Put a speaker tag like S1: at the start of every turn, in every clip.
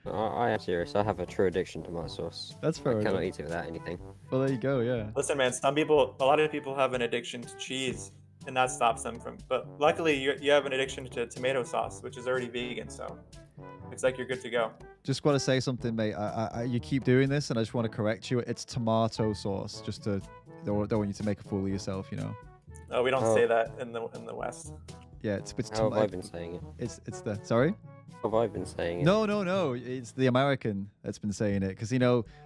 S1: I am serious. I have a true addiction to tomato sauce.
S2: That's fair
S1: I cannot
S2: enough.
S1: eat it without anything.
S2: Well, there you go. Yeah.
S3: Listen, man, a lot of people have an addiction to cheese, and that stops them from. But luckily, you have an addiction to tomato sauce, which is already vegan, so looks like you're good to go.
S2: Just want to say something, mate. You keep doing this, and I just want to correct you. It's tomato sauce. Just to don't want you to make a fool of yourself, you know.
S3: Oh, we don't say that in the West.
S2: Yeah, it's
S1: How have I been saying it?
S2: It's the sorry.
S1: How have I been saying it?
S2: No. It's the American that's been saying it because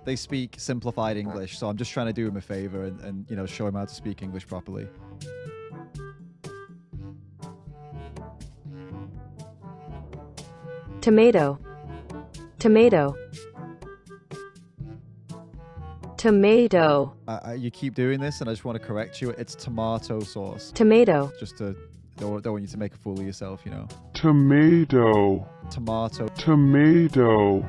S2: they speak simplified English. So I'm just trying to do him a favor and show him how to speak English properly.
S4: Tomato.
S2: You keep doing this, and I just want to correct you. It's tomato sauce.
S4: Tomato.
S2: Just to don't want you to make a fool of yourself, you know.
S5: Tomato.
S2: Tomato.
S5: Tomato.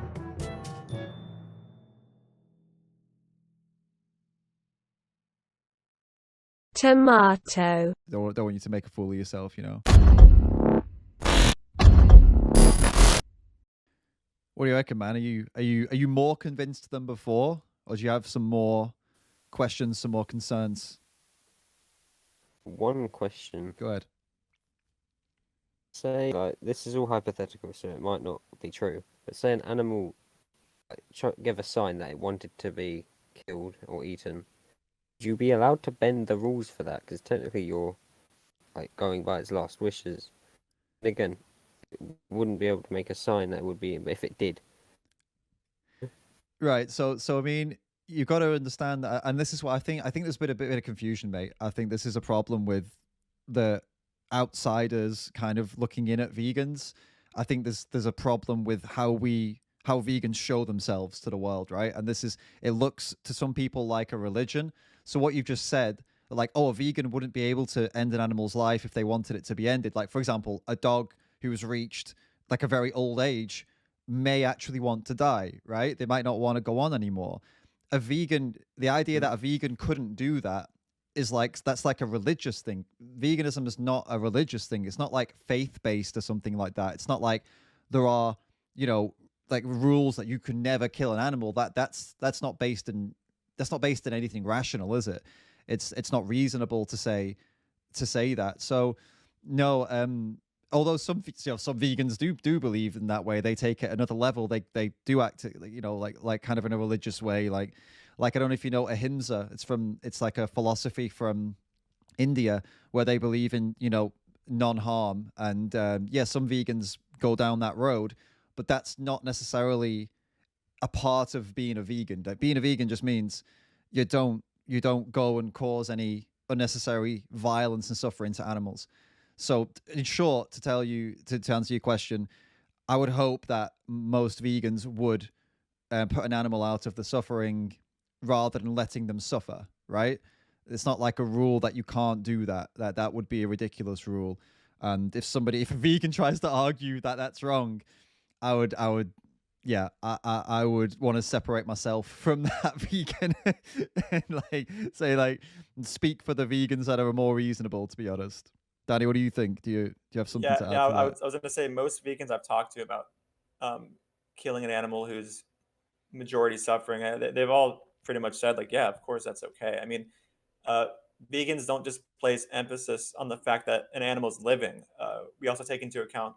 S4: Tomato.
S2: Don't want you to make a fool of yourself, you know. What do you reckon, man? Are you more convinced than before, or do you have some more questions, some more concerns?
S1: One question.
S2: Go ahead.
S1: Say, this is all hypothetical, so it might not be true. But say an animal gave a sign that it wanted to be killed or eaten. Would you be allowed to bend the rules for that? Because technically you're going by its last wishes. And again, it wouldn't be able to make a sign that would be if it did.
S2: Right. So I mean, you've got to understand that, and this is what I think. I think there's been a bit of confusion, mate. I think this is a problem with the outsiders kind of looking in at vegans. I think there's a problem with how vegans show themselves to the world, right? And it looks to some people like a religion. So what you've just said, like, oh, a vegan wouldn't be able to end an animal's life if they wanted it to be ended. Like, for example, a dog who has reached like a very old age may actually want to die, right? They might not want to go on anymore. The idea that a vegan couldn't do that that's like a religious thing. Veganism is not a religious thing. It's not like faith-based or something like that. It's not like there are, like rules that you can never kill an animal. That's not based in anything rational, is it? It's not reasonable to say that. So no, although some vegans do believe in that way, they take it another level. They do act, like kind of in a religious way, like I don't know if you know ahimsa. It's like a philosophy from India where they believe in non-harm, and some vegans go down that road, but that's not necessarily a part of being a vegan. That being a vegan just means you don't go and cause any unnecessary violence and suffering to animals. So in short, to answer your question, I would hope that most vegans would put an animal out of the suffering rather than letting them suffer, right? It's not like a rule that you can't do that. That would be a ridiculous rule. And if a vegan tries to argue that that's wrong, I would want to separate myself from that vegan and speak for the vegans that are more reasonable, to be honest. Danny, what do you think? Do you have something to add to that?
S3: I was going to say most vegans I've talked to about killing an animal who's majority suffering, they've all pretty much said yeah, of course that's okay. I mean, vegans don't just place emphasis on the fact that an animal's living. We also take into account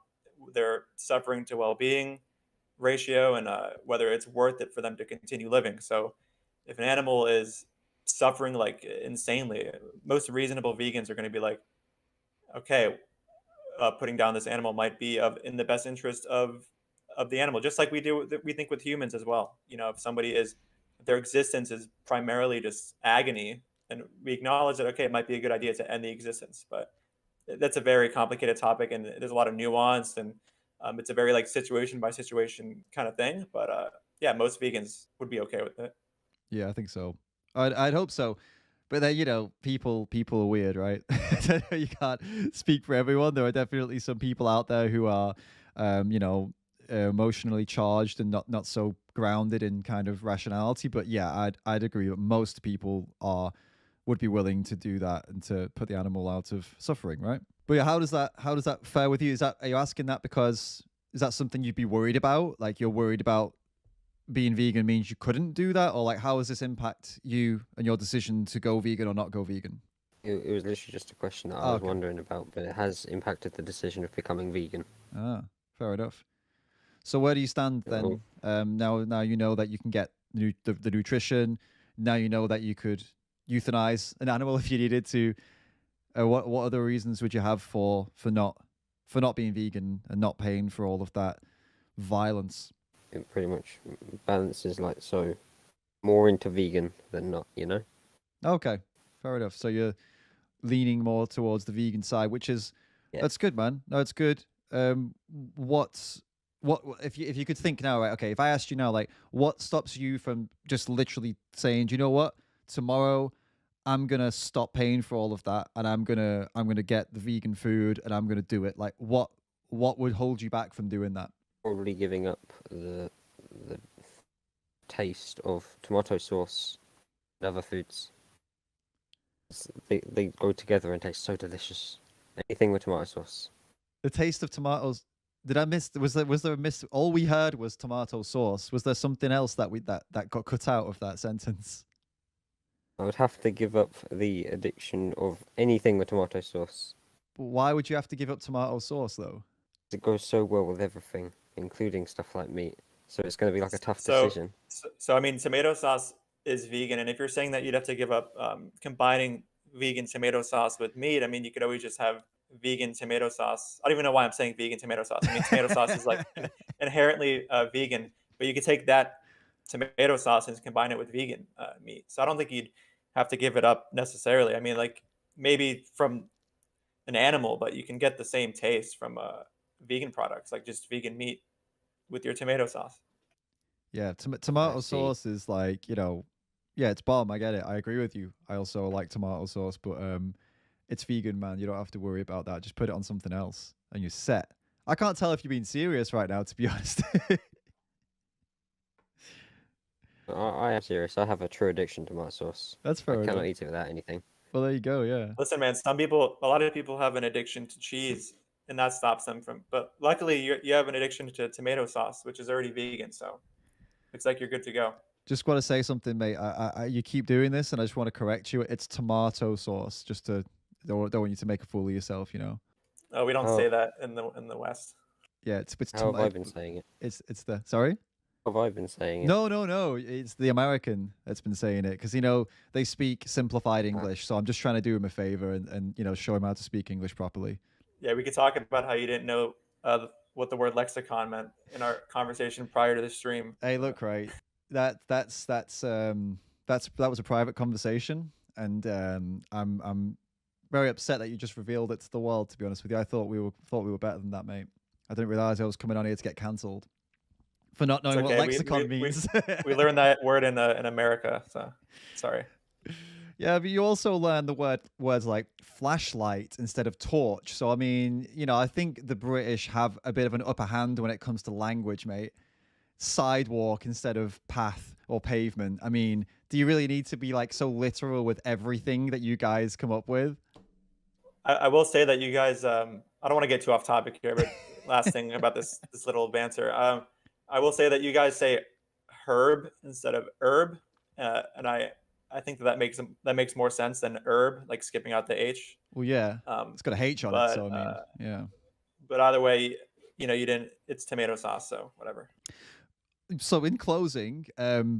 S3: their suffering to well-being ratio and whether it's worth it for them to continue living. So if an animal is suffering insanely, most reasonable vegans are going to be like, okay, putting down this animal might be in the best interest of the animal, just like we think with humans as well. If their existence is primarily just agony, and we acknowledge that, okay, it might be a good idea to end the existence, but that's a very complicated topic, and there's a lot of nuance, and it's a very situation by situation kind of thing. But most vegans would be okay with it.
S2: Yeah, I think so. I'd hope so. But then, people are weird, right? You can't speak for everyone. There are definitely some people out there who are, emotionally charged and not so grounded in kind of rationality. But yeah, I'd agree that most people would be willing to do that and to put the animal out of suffering, right? But yeah, how does that fare with you? Are you asking that because is that something you'd be worried about? Like you're worried about being vegan means you couldn't do that, or like how does this impact you and your decision to go vegan or not go vegan?
S1: It was literally just a question that I
S2: Oh,
S1: was
S2: okay.
S1: wondering about, but it has impacted the decision of becoming vegan.
S2: Ah, fair enough. So where do you stand then? Now you know that you can get the nutrition. Now you know that you could euthanize an animal if you needed to. What other reasons would you have for not being vegan and not paying for all of that violence?
S1: It pretty much balances like so, more into vegan than not, you know?
S2: Okay, fair enough. So you're leaning more towards the vegan side, which is
S1: Yeah.
S2: that's good, man. No, it's good. What if you could think now, right? Okay, if I asked you now, like, what stops you from just literally saying, do you know what? Tomorrow, I'm gonna stop paying for all of that, and I'm gonna get the vegan food, and I'm gonna do it. Like, what would hold you back from doing that?
S1: Probably giving up the taste of tomato sauce and other foods. They go together and taste so delicious. Anything with tomato sauce.
S2: The taste of tomatoes. Did I miss? Was there a miss? All we heard was tomato sauce. Was there something else that that got cut out of that sentence?
S1: I would have to give up the addiction of anything with tomato sauce.
S2: Why would you have to give up tomato sauce though?
S1: It goes so well with everything, including stuff like meat. So it's going to be like a tough
S3: So,
S1: decision.
S3: so I mean, tomato sauce is vegan, and if you're saying that you'd have to give up combining vegan tomato sauce with meat, I mean, you could always just have vegan tomato sauce. I don't even know why I'm saying vegan tomato sauce. I mean, tomato sauce is like inherently vegan, but you could take that tomato sauce and combine it with vegan meat. So I don't think you'd have to give it up necessarily. I mean, like maybe from an animal, but you can get the same taste from vegan products, like just vegan meat with your tomato sauce.
S2: Yeah, tomato
S1: I see.
S2: sauce is like, yeah, it's bomb. I get it. I agree with you. I also like tomato sauce, but it's vegan, man. You don't have to worry about that. Just put it on something else and you're set. I can't tell if you're being serious right now, to be honest.
S1: I am serious. I have a true addiction to tomato sauce.
S2: That's
S1: I
S2: fair
S1: cannot
S2: enough.
S1: eat it without anything.
S2: Well, there you go. Yeah.
S3: Listen, man, a lot of people have an addiction to cheese, and that stops them from. But luckily, you have an addiction to tomato sauce, which is already vegan. So looks like you're good to go.
S2: Just want to say something, mate. You keep doing this, and I just want to correct you. It's tomato sauce. Just to don't want you to make a fool of yourself.
S3: Oh, we don't
S1: Oh.
S3: say that in the West.
S2: Yeah, it's
S1: How have I been saying it?
S2: It's the sorry.
S1: How have I been saying it?
S2: No. It's the American that's been saying it because they speak simplified English. So I'm just trying to do him a favor and show him how to speak English properly.
S3: Yeah, we could talk about how you didn't know what the word lexicon meant in our conversation prior to the stream.
S2: Hey, look, right. That was a private conversation, and I'm very upset that you just revealed it to the world. To be honest with you, I thought we were better than that, mate. I didn't realize I was coming on here to get cancelled for not knowing what lexicon means.
S3: We learned that word in America, so sorry.
S2: Yeah, but you also learn the words like flashlight instead of torch. So I mean, I think the British have a bit of an upper hand when it comes to language, mate. Sidewalk instead of path or pavement. I mean, do you really need to be like so literal with everything that you guys come up with?
S3: I will say that you guys, I don't want to get too off topic here, but last thing about this little banter. I will say that you guys say herb instead of herb, and I think that makes more sense than herb, like skipping out the H.
S2: Well, yeah, it's got a H on it, so I mean, yeah.
S3: But either way, you didn't. It's tomato sauce, so whatever.
S2: So in closing,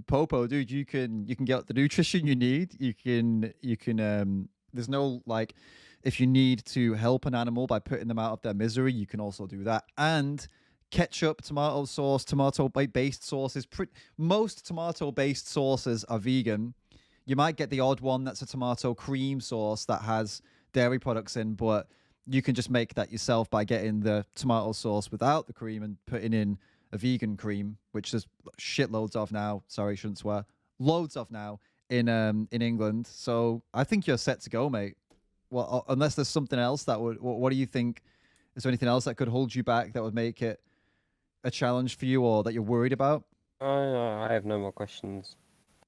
S2: Popo, dude, you can get the nutrition you need. You can there's no like, if you need to help an animal by putting them out of their misery, you can also do that. And ketchup, tomato sauce, tomato-based sauces. Most tomato-based sauces are vegan. You might get the odd one that's a tomato cream sauce that has dairy products in, but you can just make that yourself by getting the tomato sauce without the cream and putting in a vegan cream, which there's shitloads of now. Sorry, shouldn't swear. Loads of now in England. So I think you're set to go, mate. Well, unless there's something else that would. What do you think? Is there anything else that could hold you back that would make it a challenge for you, or that you're worried about?
S1: I have no more questions.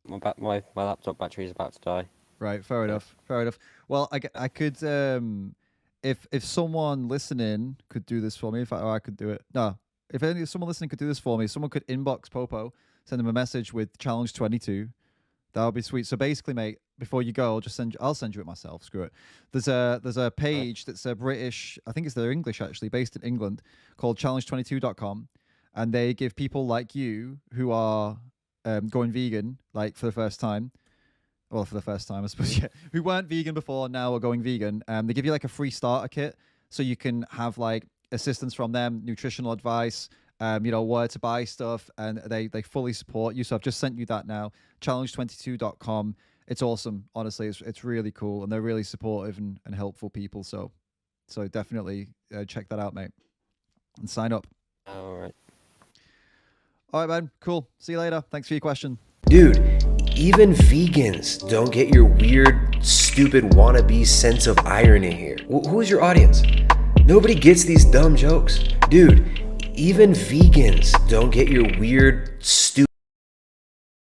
S1: My laptop battery is about to die.
S2: Right, fair enough. Well, I could if someone listening could do this for me, I could do it. No, if someone listening could do this for me, someone could inbox Popo, send him a message with challenge 22. That would be sweet. So basically, mate, before you go, I'll send you it myself. Screw it. There's a page that's a British, I think they're English actually, based in England, called challenge22.com, and they give people like you who are going vegan like for the first time. Well, for the first time, I suppose, yeah. Who weren't vegan before, now are going vegan. They give you like a free starter kit, so you can have like assistance from them, nutritional advice, where to buy stuff, and they fully support you. So I've just sent you that now. Challenge22.com. It's awesome, honestly. It's really cool, and they're really supportive and helpful people. So definitely check that out, mate, and sign up.
S1: All right.
S2: All right, man. Cool. See you later. Thanks for your question.
S6: Dude, even vegans don't get your weird, stupid wannabe sense of irony here. Who is your audience? Nobody gets these dumb jokes. Dude, even vegans don't get your weird,